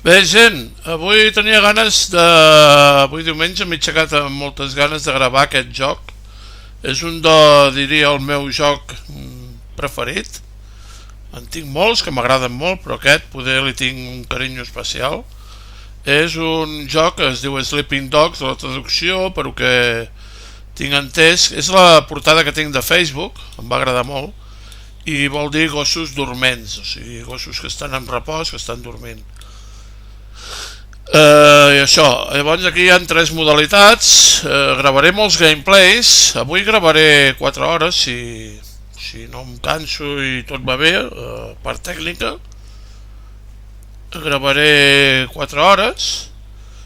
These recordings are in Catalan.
Bé, gent, avui tenia ganes de... Avui diumenge m'he aixecat amb moltes ganes de gravar aquest joc. És un de, diria, el meu joc preferit. En tinc molts que m'agraden molt, però aquest poder li tinc un carinyo especial. És un joc que es diu Sleeping Dogs, la traducció, però que tinc entès. És la portada que tinc de Facebook, em va agradar molt, i vol dir gossos dorments, o sigui, gossos que estan en repòs, que estan dormint. I això, llavors aquí hi ha tres modalitats. Gravaré molts gameplays. Avui gravaré 4 hores si no em canso i tot va bé, per tècnica. Gravaré 4 hores,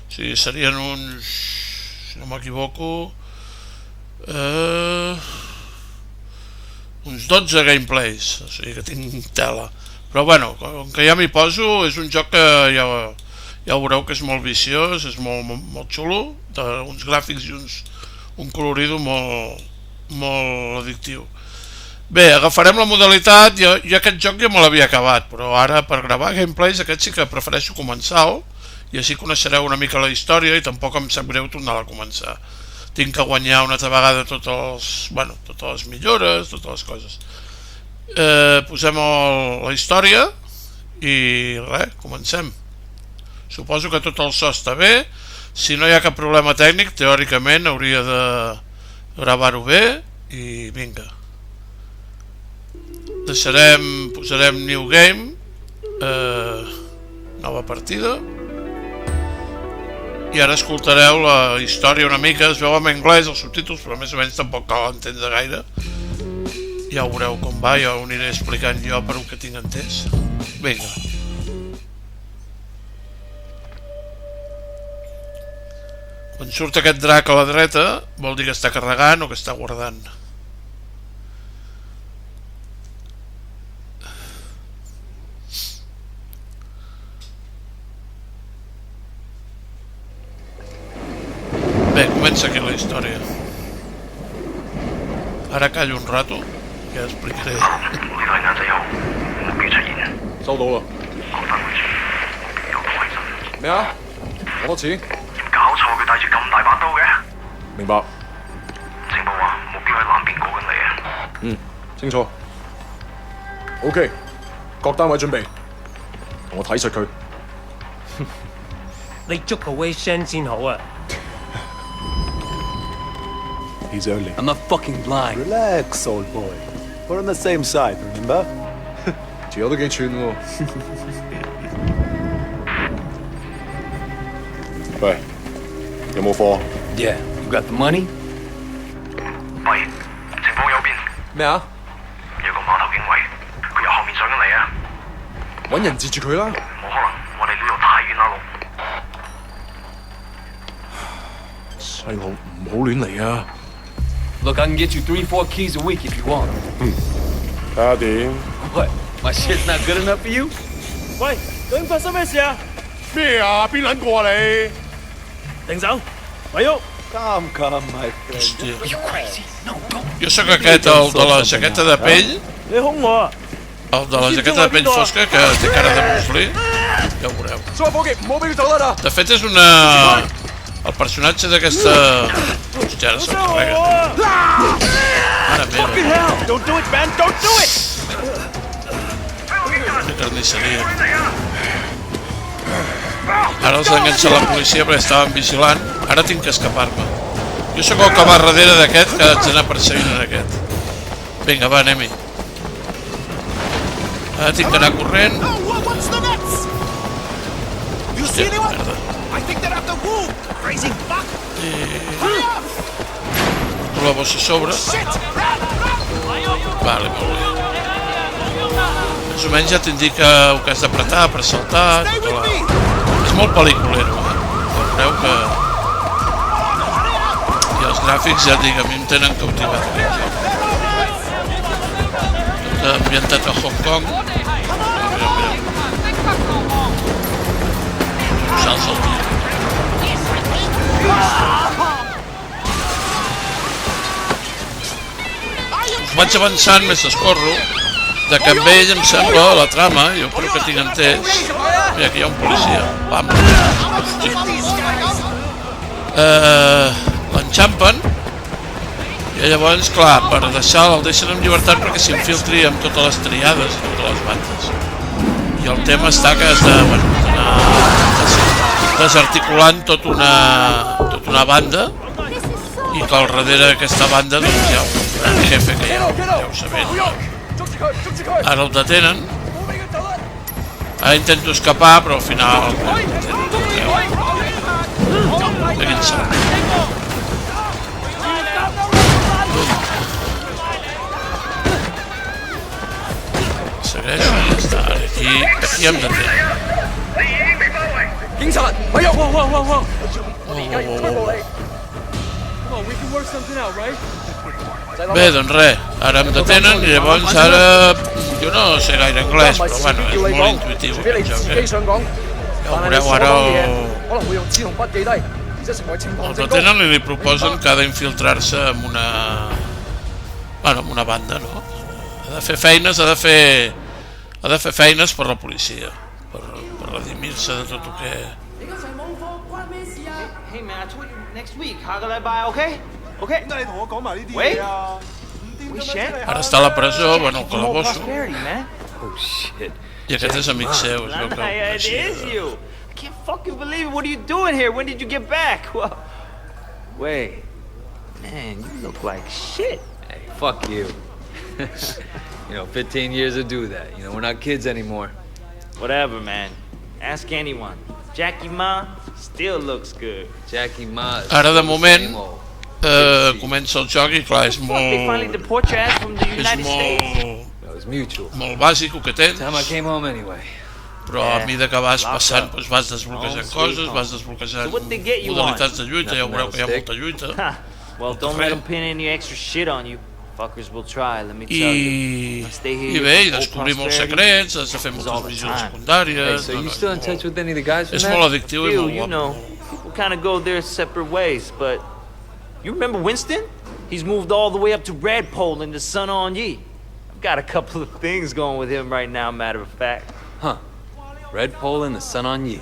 o sigui, serien uns, si no m'equivoco, uns 12 gameplays, o sigui que tinc tela. Però bueno, com que ja m'hi poso, és un joc que ja veureu que és molt viciós, és molt xulo, uns gràfics i un colorido molt addictiu. Bé, agafarem la modalitat. Jo aquest joc ja me l'havia acabat, però ara per gravar gameplays aquest sí que prefereixo començar-lo, i així coneixereu una mica la història i tampoc em sap greu tornar a començar. Tinc que guanyar una altra vegada totes les millores, totes les coses. Posem la història i res, comencem. Suposo que tot el so està bé. Si no hi ha cap problema tècnic, teòricament hauria de gravar-ho bé. I vinga, posarem New Game, nova partida, i ara escoltareu la història una mica. Es veu en anglès els subtítols, però més o menys tampoc cal entendre gaire. Ja veureu com va, ja ho aniré explicant jo per el que tinc entès. Vinga. Quan surt aquest drac a la dreta vol dir que està carregant o que està guardant. Bé, comença aquí la història. Ara callo un rato, ja explicaré. 收到啦。咩啊？攞多錢？搞錯，佢帶住咁大把刀嘅。明白。情報話目標喺南邊過緊嚟啊。清楚。OK，各單位準備，同我睇實佢。你捉個 Wei Shen 先好啊。He's early. I'm not fucking blind. Relax, old boy. We're on the same side, remember? 條友都幾串喎。喂，有冇貨？ Yeah, you got the money? 喂，情報右邊咩啊？有個碼頭警衛，佢由後面上緊嚟啊！揾人截住佢啦！冇可能，我哋呢度太遠啦，路。細路唔好亂嚟啊！ Look, I can get you 3-4 keys a week if you want. 睇下點？ What? My shit's not good enough for you? 喂，究竟發生咩事啊？咩啊？邊撚個啊你？停手，咪喐！ Come, my friend. Hòstia, Are you crazy? No, don't. jo sóc aquest, el de la jaqueta de pell, 你兇我啊！ el de la jaqueta de pell fosca que té cara de Bruce Lee. Ja ho veureu. 所有伙計唔好俾佢走得啦！ De fet és una... el personatge d'aquesta... Hòstia, ara se'l carrega. Mare meva, Don't do it, man! Don't do it! una carnisseria. Ara els ha enganxat la policia perquè estaven vigilant. Ara tinc que escapar-me. Jo sóc el que va darrere d'aquest, que haig d'anar perseguint en aquest. Vinga, va, anem-hi. Ara tinc que anar corrent. What's the next? You see Hòstia, anyone? merda. I think they're at the wall. Crazy fuck. La bossa a sobre. Shit. Vale, molt bé. Més o menys ja t'indica el que has d'apretar per saltar. Stay with me. És molt pel·liculero, veureu que... I els gràfics, ja et dic, a mi em tenen cautivat aquest joc. Tot ambientat a Hong Kong. Mira. Salsa el tio. Vaig avançant, més escorro. de que amb ell em sembla la trama, jo crec que tinc entès. Mira, aquí hi ha un policia. Pam. L'enxampen i llavors, clar, per el deixen en llibertat perquè s'infiltri amb totes les triades, totes les bandes. I el tema està que has d'anar desarticulant tota una banda i que al darrere d'aquesta banda doncs, hi ha un gran jefe que ja ho sabem. Ara el detenen. Ara intento escapar, però al final aquí en sap. Segueixo i ja està. Aquí em detenen. Bé, doncs res, ara em detenen i llavors ara... Jo no sé gaire anglès, però bueno, és molt intuitiu aquest joc. Ja ho veureu ara... El detenen i li proposen que ha d'infiltrar-se en una... Bueno, en una banda, no? Ha de fer feines, ha de fer feines per la policia, per redimir-se de tot el que... Hey man, I told you next week. How can I buy? Okay? Okay. Wait. Wait, Shen. Ara està a la presó, bueno, al calabosso. Oh shit. I aquest és amic seu, es veu que el It is coneixia. you. I can't fucking believe it. What are you doing here? When did you get back? Well, wait. Man, you look like shit. Hey, fuck you. 15 years to do that. We're not kids anymore. Whatever, man. Ask anyone. Jackie Ma still looks good. Jackie Ma. Ara, de moment, comença el joc i, clar, és They finally molt... deport your ass from the És United States. That was mutual. molt bàsic el que tens, Time I came home anyway. però a mesura que vas passant doncs vas desbloquejant coses, vas desbloquejant modalitats de lluita, ja veureu que hi ha molta lluita. Well, don't let them pin any extra shit on you. Fuckers will try, let me tell you. I bé, i descobrir molts secrets, has de fer moltes missions Hey, secundàries... so you still in touch with any of the guys from És that? molt addictiu i Phil, molt you guapo. know, people kind of go their separate ways, but you remember Winston? He's moved all the way up to Redpole in the Sun On Ye. I've got a couple of things going with him right now, matter of fact. Huh. Red Pole and the Sun on Ye.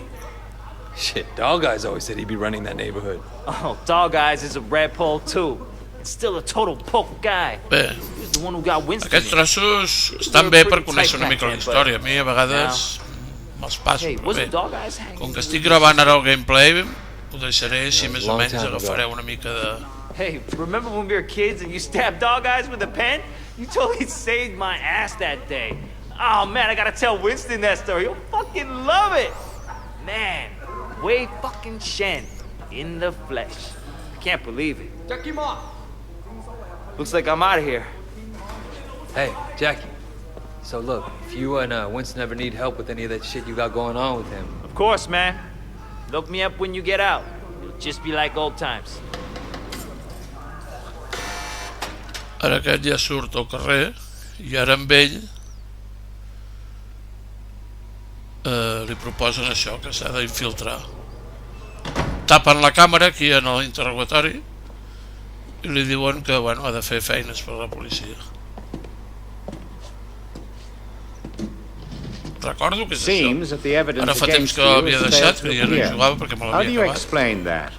Shit, Dog Eyes always said he'd be running that neighborhood. Oh, Dog Eyes is a Redpole too. It's still a total poke guy. Bé, He's the one who got Winston. aquests trossos estan bé per conèixer una mica la història. A mi a vegades me'ls passo, Hey, però wasn't bé. Dog Eyes hanging? Com que estic gravant ara el gameplay, ho deixaré si més o menys agafareu una mica de... Hey, remember when we were kids and you stabbed Dog Eyes with a pen? You totally saved my ass that day. Oh man, I gotta tell Winston that story. He'll fucking love it. Man, Wei fucking Shen in the flesh. I can't believe it. Looks like I'm out of here. Hey, Jackie. So look, if you and Winston ever need help with any of that shit you got going on with him, Of course, man. Look me up when you get out. It'll just be like old times. Ara aquest ja surt al carrer i ara amb ell li proposen això, que s'ha d'infiltrar. Tapen la càmera aquí en l'interrogatori i li diuen que bueno, ha de fer feines per la policia. Recordo que és Seems això. that the evidence Ara fa temps against que you l'havia has deixat, failed que to ja no hi appear. jugava perquè me How do you l'havia acabat. explain that?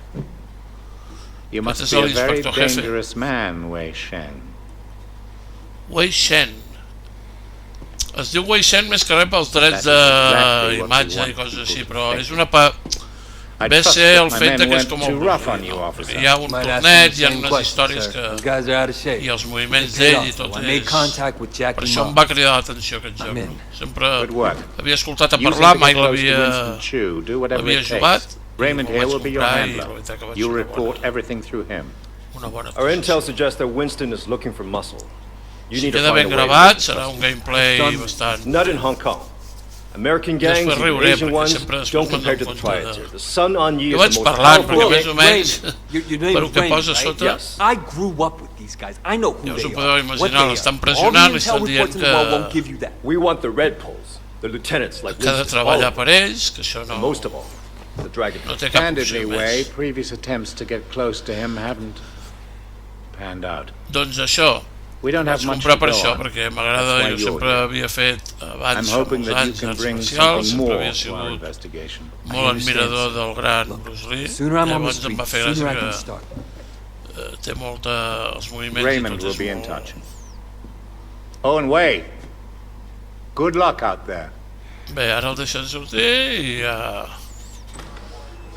You must Este be es a el very inspector jefe. dangerous man, Wei Shen. Wei Shen. Es diu Wei Shen més que res pels drets That's exactly what d'imatge we i want coses people així, to però think. és una I ve trust ser that el my fet men de que és went com too el rough on Bruce you, Lee, no? officer. Hi ha un might ask torneig, him hi ha the same unes question, històries sir. que... Those guys are out of shape. I els moviments Paid d'ell off, i tot so I made és... contact with Per Jackie això em Ma. va cridar l'atenció aquest joc. I'm in. No? Sempre Good work. havia escoltat a Using parlar, to mai get close to l'havia Winston Chu, do whatever havia it jugat. takes. Raymond I here me'l will vaig be your comprar i handler. la veritat que va You ser report everything through him. una bona Our intel cosa. suggests that Winston is looking for muscle. You Si need to queda ben find a way to gravat, make it serà un trustable. gameplay bastant... Not in Hong Kong. American gangs Després and riuré, Asian perquè ones sempre després don't me'n compare to dono the compte triads de- here. The Sun On Ye Jo is vaig the most parlant, powerful... perquè més o menys, Your per name's el que Raymond, posa right? sota, Yes. I grew up with these guys. I know who ja us they ho podeu are. imaginar, what they l'estan are. pressionant, All li the estan intel dient reports in the world won't que give you that. We want the Red Poles, the lieutenants like ha de Winston. treballar per ells, que això no, And most of all, the Dragon. no té cap Candidly, opció Wei, més. previous attempts to get close to him haven't panned out. Doncs això, We don't have vaig much comprar to per go això, on. perquè m'agrada, That's why jo you're sempre here. havia fet I'm abans, fa hoping molts that you anys, can arts bring marcials, something sempre more havia to our sigut investigation. molt admirador del gran Bruce Lee, Sooner I'm on the llavors em street, va fer sooner I gràcia can que start. té molta... els moviments Raymond i tot will és be in molt... touch. Oh, and Wei, good luck out there. Bé, ara el deixen sortir i ja...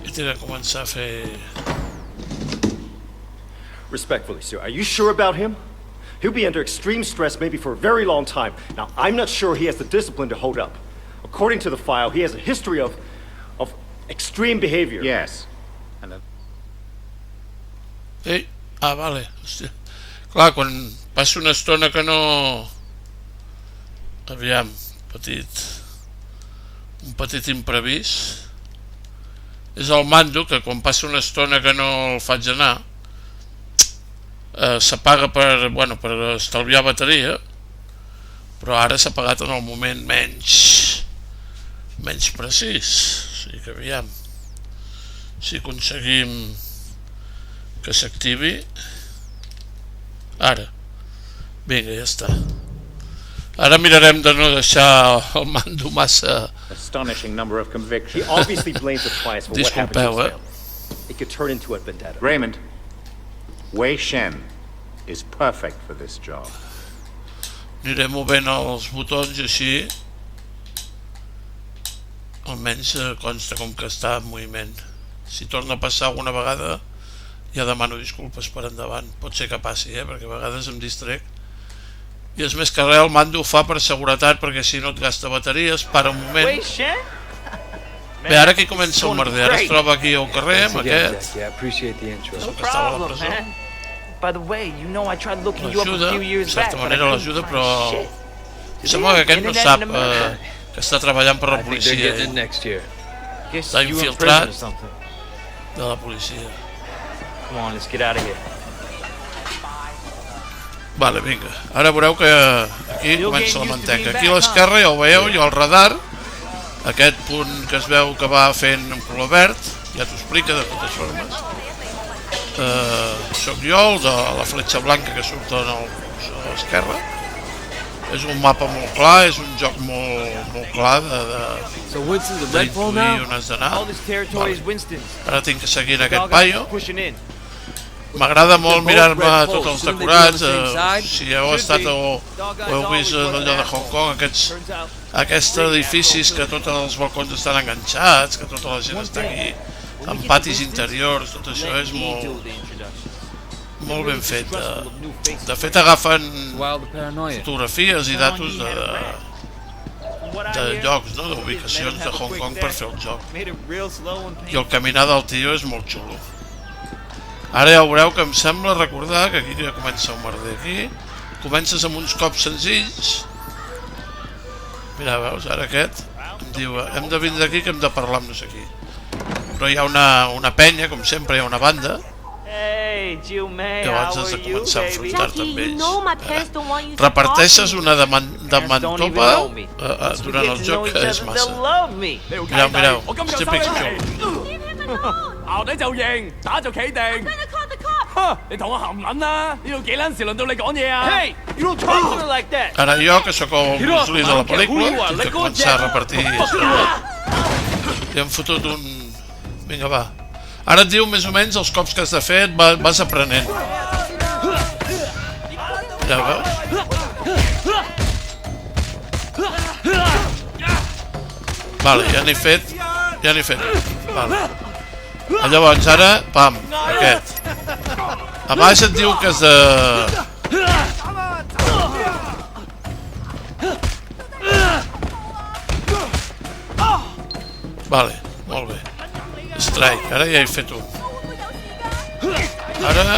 i té que començar a fer... Respectfully, sir, are you sure about him? He'll be under extreme stress maybe for a very long time. Now, I'm not sure he has the discipline to hold up. According to the file, he has a history of extreme behavior. Yes. And Ei, vale, hòstia. Clar, quan passa una estona que no... Aviam, un petit imprevist. És el mando que quan passa una estona que no el faig anar, s'apaga per estalviar bateria, però ara s'ha apagat en el moment menys precís. O sigui que aviam si aconseguim que s'activi. Ara, vinga, ja està. Ara mirarem de no deixar el mando massa... astonishing number of He convictions. obviously blames the clients for what happened to his Disculpeu, family. It could turn into a vendetta. Raymond, Wei Shen is perfect for this job. Anirem movent els botons i així almenys consta com que està en moviment. Si torna a passar alguna vegada ja demano disculpes per endavant, pot ser que passi, perquè a vegades em distrec. I és més que res, el mando ho fa per seguretat, perquè si no et gasta bateries, para un moment. Wei Shen? Bé, ara aquí comença el merder, ara es troba aquí al carrer amb aquest. Yeah, I appreciate the intro. No que estava a la problem, presó. man. By the way, you know I tried looking you up a L'ajuda, few en years back, certa but I manera couldn't l'ajuda, find però shit. em sembla que aquest no Internet sap in America. que està treballant per la I think they're policia, getting it next year. Guess Està you were in infiltrat. prison or something. de la policia. Come on, let's get out of here. Vale, vinga. Ara veureu que aquí comença la manteca. Aquí a l'esquerra ja ho veieu, i el radar, aquest punt que es veu que va fent en color verd, ja t'ho explica de totes formes. Soc jo, el de la fletxa blanca que surt en el curs a l'esquerra. És un mapa molt clar, és un joc molt clar So Winston's a red pole d'intuir now? on has d'anar. All this territory is Winston's. Ara tinc que seguir en aquest Dog guys paio. pushing in. M'agrada molt mirar-me Red tots Poles. els Shouldn't they be decorats, on the same side? si heu estat o heu vist allò de Hong Kong, aquests edificis que tots els balcons estan enganxats, que tota la gent està aquí, amb patis interiors, tot això és molt ben fet. De fet agafen Wild paranoia. fotografies i datos de llocs, no? D'ubicacions de Hong Kong per fer el joc. Made it real slow and I el caminar del tio és molt xulo. Ara ja veureu que em sembla recordar que aquí ja comença el merder. Aquí comences amb uns cops senzills. Mira, veus, ara aquest em diu, hem de vindre aquí que hem de parlar amb no sé qui. Però hi ha una penya, com sempre hi ha una banda, Hey, Jill May, llavors how has are de you, començar a baby? enfrontar-te amb ells. Reparteixes Reparteixes una de mantopa Don't even know me. Once we durant get el to joc, know que each és other, massa. they'll love me. Mireu, mireu, estic xulo. 牛底就認，打就企定。你同我含撚啦！呢度幾撚時輪到你講嘢啊 Hey, you don't talk to me like that. Ara jo, que sóc el Bruce Lee de la pel·lícula, tinc que començar a repartir. I hem fotut un... Vinga, va. Ara et diu més o menys els cops que has de fer, vas aprenent. Ja ho veus? Vale, ja n'he fet. Vale. Llavors ara, pam, aquest. A baix et diu que has de... Vale, molt bé. Strike, ara ja he fet un. Ara ja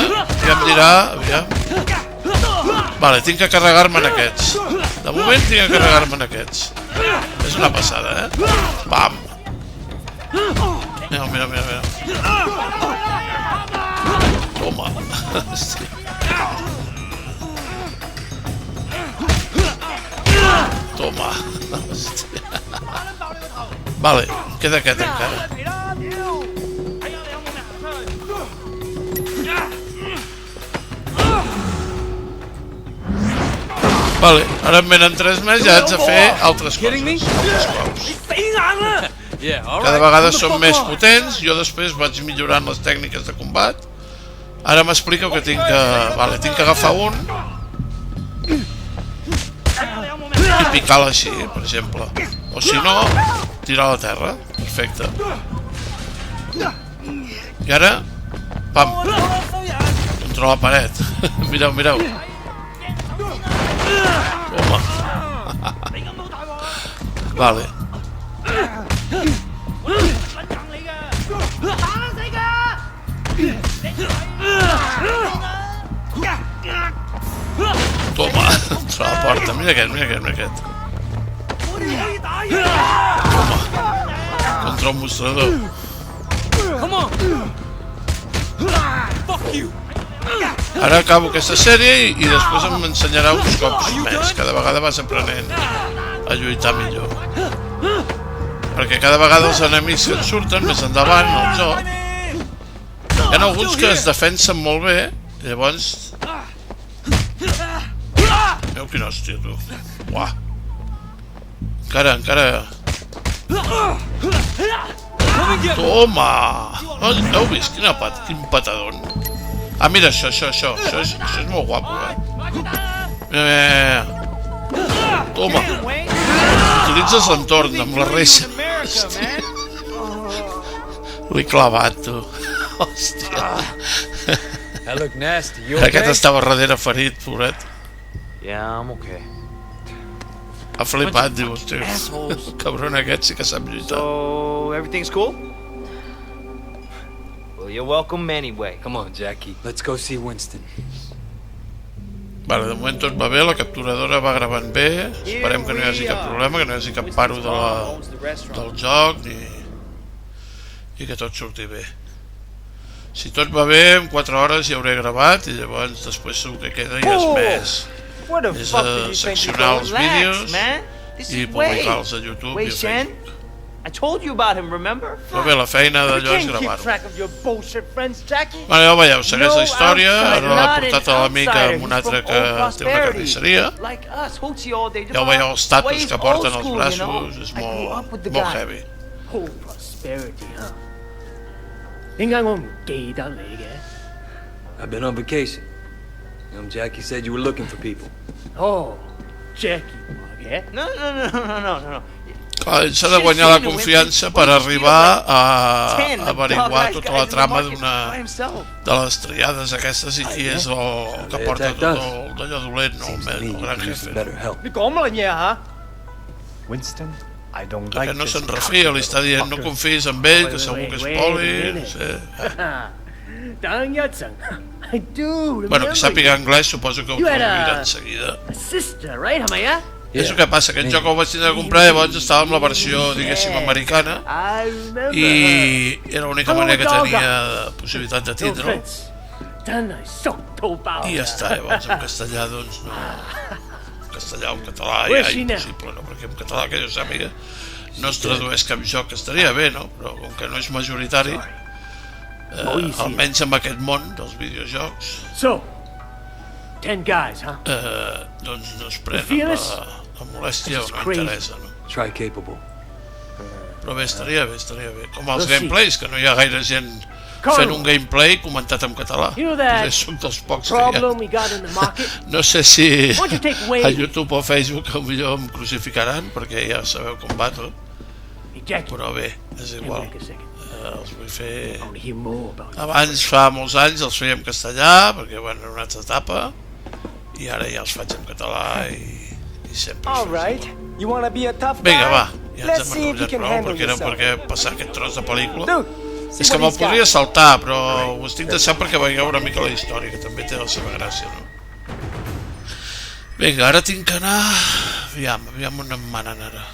em dirà, aviam. Vale, tinc que carregar-me en aquests. De moment tinc que carregar-me en aquests. És una passada, Pam. Mira, mira, mira, mira. Toma. Hòstia. Toma. Hòstia. Vale, queda aquest encara. Vale, ara en venen 3 més i haig de fer altres coses, altres cops. Yeah, all Cada right. vegada són més potents, jo després vaig millorant les tècniques de combat. Ara m'expliqueu que tinc que... Vale, tinc que agafar un i picar-la així, per exemple. O si no, tirar a la terra. Perfecte. I ara, pam, contra la paret. Mireu, mireu. Home. Vale. Toma, contra la porta. Mira aquest, mira aquest, mira aquest. Toma. Contra el mostrador. Ara acabo aquesta sèrie i després m'ensenyarà uns cops més. Cada vegada vas aprenent a lluitar millor. Perquè cada vegada els enemics que et surten més endavant al joc, hi ha alguns que es defensen molt bé, llavors... Veu quina hòstia, tu. Uah. Encara... Toma! Heu vist? Quin patadón. Ah, mira, això és molt guapo, Mira. Toma. Utilitzes l'entorn amb la reixa. Hòstia. L'he clavat, tu. Hòstia. That look nasty. You okay? Aquest estava darrere ferit, pobret. Yeah, I'm okay. Ha flipat, diu, hòstia. El cabron aquest sí que sap lluitar. So, everything's cool? Well, you're welcome anyway. Come on, Jackie. Let's go see Winston. Vale, de moment tot va bé, la capturadora va gravant bé, esperem que no hi hagi cap problema, que no hi hagi cap paro del joc i que tot surti bé. Si tot va bé, en 4 hores ja hauré gravat i llavors després segur que queda ja és seccionar els vídeos i publicar-los a YouTube i a Facebook. I told you about him, remember? Però bé, la feina d'allò és gravar-ho. Bueno, ja ho veieu, segueix la història, ara l'ha portat a l'amica amb un altre que té una carnisseria. Ja ho veieu, els tatus que porten als braços, és molt heavy. I've been on vacation. Jackie said you were looking for people. Oh, Jackie, yeah? No. Clar, s'ha de guanyar la confiança per arribar a averiguar tota la trama de les triades aquestes i qui és el que porta tot d'allò dolent, el gran jefe. Winston, I don't Que no se'n refia, li està dient no confis en ell, que segur que és poli, no sé. Bueno, que sàpiga anglès suposo que ho traduirà en seguida. És el que passa, aquest joc el vaig tindre de comprar, llavors estava amb la versió, diguéssim, americana i era l'única manera que tenia de possibilitat de tindre'l i ja està, llavors en castellà doncs no, en castellà o en català ja impossible, no? Perquè en català que jo sàpiga no es tradueix cap joc, que estaria bé, no? Però com que no és majoritari, almenys en aquest món dels videojocs, 10 guys, huh? doncs no es prenen la molèstia o no interessa, no? Try capable. Però bé, estaria bé. Com els gameplays, que no hi ha gaire gent fent un gameplay comentat en català. Soc dels pocs que hi ha. No sé si a YouTube o Facebook potser em crucificaran, perquè ja sabeu com va tot. Però bé, és igual. Els vull fer... Abans, fa molts anys, els feia en castellà, perquè bueno, era una altra etapa, i ara ja els faig en català i sempre els faig igual. Vinga, va, ja ens hem enrotllat prou, perquè era perquè passar aquest tros de pel·lícula. És que me'l podria saltar, però ho estic deixant perquè veieu una mica la història, que també té la seva gràcia, no? Vinga, ara tinc que anar... Aviam on em manen ara.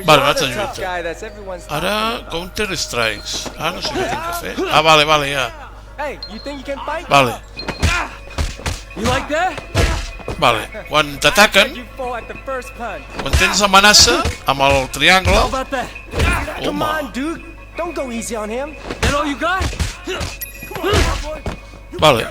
Vale, una altra lluita. Ara, Counter Strikes. No sé què tinc que fer. Vale, ja. Vale. Vale, quan t'ataquen, quan tens amenaça amb el triangle... Home. Vale.